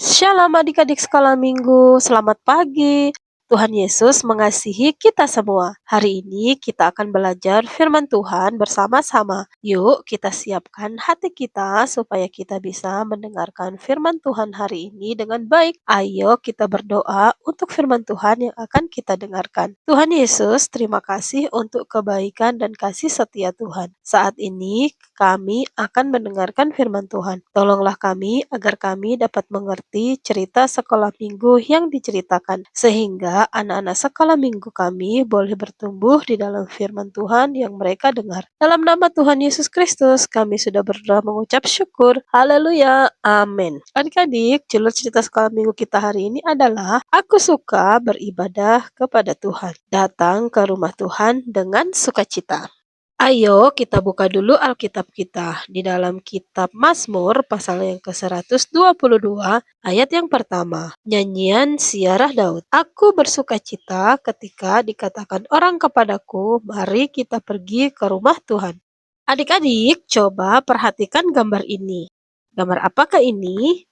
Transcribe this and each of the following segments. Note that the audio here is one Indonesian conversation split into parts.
Shalom adik-adik sekolah minggu, selamat pagi. Tuhan Yesus mengasihi kita semua. Hari ini kita akan belajar firman Tuhan bersama-sama. Yuk kita siapkan hati kita supaya kita bisa mendengarkan firman Tuhan hari ini dengan baik. Ayo kita berdoa untuk firman Tuhan yang akan kita dengarkan. Tuhan Yesus, terima kasih untuk kebaikan dan kasih setia Tuhan. Saat ini kami akan mendengarkan firman Tuhan. Tolonglah kami agar kami dapat mengerti cerita sekolah minggu yang diceritakan, sehingga anak-anak sekolah minggu kami boleh bertumbuh di dalam firman Tuhan yang mereka dengar. Dalam nama Tuhan Yesus Kristus, kami sudah berdoa mengucap syukur. Haleluya. Amin. Adik-adik, judul cerita sekolah minggu kita hari ini adalah Aku suka beribadah kepada Tuhan. Datang ke rumah Tuhan dengan sukacita. Ayo kita buka dulu Alkitab kita di dalam kitab Mazmur pasal yang ke-122 ayat yang pertama. Nyanyian Siarah Daud. Aku bersukacita ketika dikatakan orang kepadaku, mari kita pergi ke rumah Tuhan. Adik-adik, coba perhatikan gambar ini. Gambar apakah ini?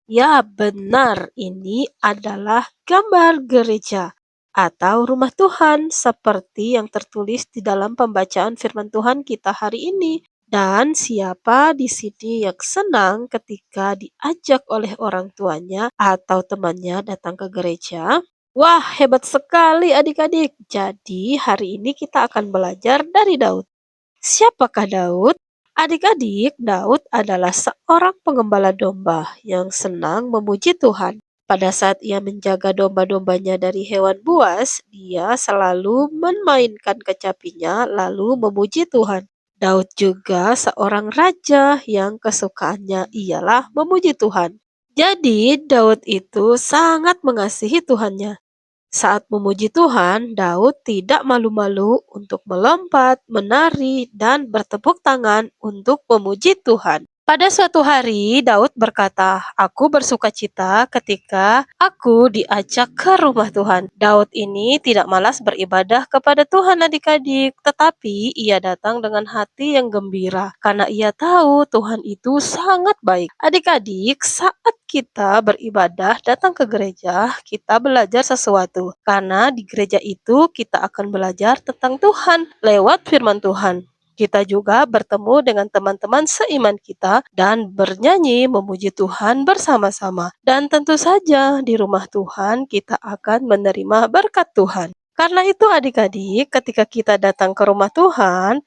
Ya, benar, ini adalah gambar gereja atau rumah Tuhan seperti yang tertulis di dalam pembacaan firman Tuhan kita hari ini. Dan siapa di sini yang senang ketika diajak oleh orang tuanya atau temannya datang ke gereja? Wah, hebat sekali adik-adik. Jadi hari ini kita akan belajar dari Daud. Siapakah Daud? Adik-adik, Daud adalah seorang pengembala domba yang senang memuji Tuhan. Pada saat ia menjaga domba-dombanya dari hewan buas, dia selalu memainkan kecapinya lalu memuji Tuhan. Daud juga seorang raja yang kesukaannya ialah memuji Tuhan. Jadi, Daud itu sangat mengasihi Tuhannya. Saat memuji Tuhan, Daud tidak malu-malu untuk melompat, menari, dan bertepuk tangan untuk memuji Tuhan. Pada suatu hari, Daud berkata, "Aku bersukacita ketika aku diajak ke rumah Tuhan." Daud ini tidak malas beribadah kepada Tuhan adik-adik, tetapi ia datang dengan hati yang gembira karena ia tahu Tuhan itu sangat baik. Adik-adik, saat kita beribadah datang ke gereja, kita belajar sesuatu. Karena di gereja itu kita akan belajar tentang Tuhan lewat firman Tuhan. Kita juga bertemu dengan teman-teman seiman kita dan bernyanyi memuji Tuhan bersama-sama. Dan tentu saja di rumah Tuhan kita akan menerima berkat Tuhan. Karena itu adik-adik, ketika kita datang ke rumah Tuhan,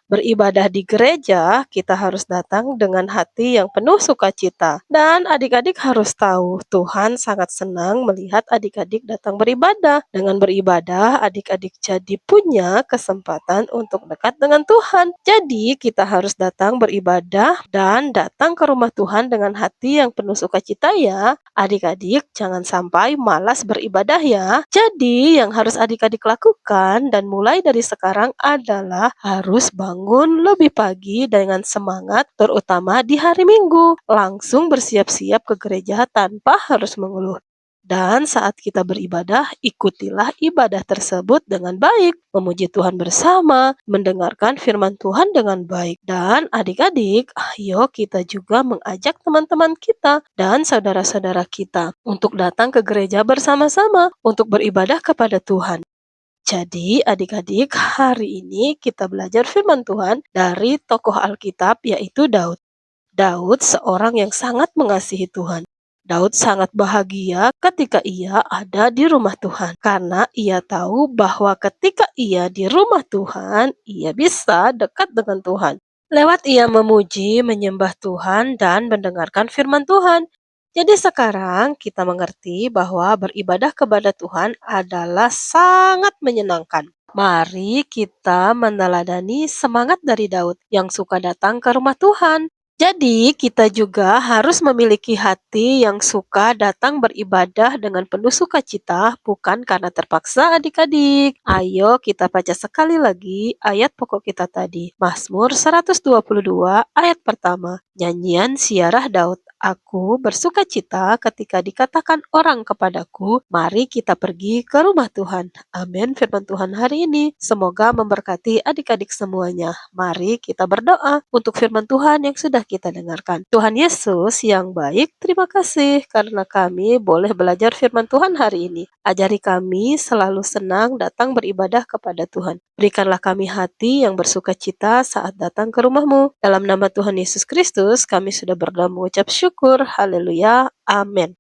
beribadah di gereja, kita harus datang dengan hati yang penuh sukacita. Dan adik-adik harus tahu, Tuhan sangat senang melihat adik-adik datang beribadah. Dengan beribadah, adik-adik jadi punya kesempatan untuk dekat dengan Tuhan. Jadi, kita harus datang beribadah dan datang ke rumah Tuhan dengan hati yang penuh sukacita ya. Adik-adik, jangan sampai malas beribadah ya. Jadi, yang harus adik-adik lakukan dan mulai dari sekarang adalah harus bangun lebih pagi dengan semangat, terutama di hari Minggu. Langsung bersiap-siap ke gereja tanpa harus mengeluh. Dan saat kita beribadah, ikutilah ibadah tersebut dengan baik, memuji Tuhan bersama, mendengarkan firman Tuhan dengan baik. Dan adik-adik, ayo kita juga mengajak teman-teman kita dan saudara-saudara kita untuk datang ke gereja bersama-sama untuk beribadah kepada Tuhan. Jadi adik-adik, hari ini kita belajar firman Tuhan dari tokoh Alkitab yaitu Daud. Daud seorang yang sangat mengasihi Tuhan. Daud sangat bahagia ketika ia ada di rumah Tuhan karena ia tahu bahwa ketika ia di rumah Tuhan, ia bisa dekat dengan Tuhan. Lewat ia memuji, menyembah Tuhan dan mendengarkan firman Tuhan. Jadi sekarang kita mengerti bahwa beribadah kepada Tuhan adalah sangat menyenangkan. Mari kita meneladani semangat dari Daud yang suka datang ke rumah Tuhan. Jadi, kita juga harus memiliki hati yang suka datang beribadah dengan penuh sukacita, bukan karena terpaksa adik-adik. Ayo kita baca sekali lagi ayat pokok kita tadi. Mazmur 122 ayat pertama. Nyanyian Siarah Daud. Aku bersuka cita ketika dikatakan orang kepadaku, "Mari kita pergi ke rumah Tuhan." Amin. Firman Tuhan hari ini semoga memberkati adik-adik semuanya. Mari kita berdoa untuk firman Tuhan yang sudah kita dengarkan. Tuhan Yesus yang baik, terima kasih karena kami boleh belajar firman Tuhan hari ini. Ajari kami selalu senang datang beribadah kepada Tuhan. Berikanlah kami hati yang bersuka cita saat datang ke rumah-Mu. Dalam nama Tuhan Yesus Kristus, kami sudah berdoa mengucap syukur. Haleluya. Amin.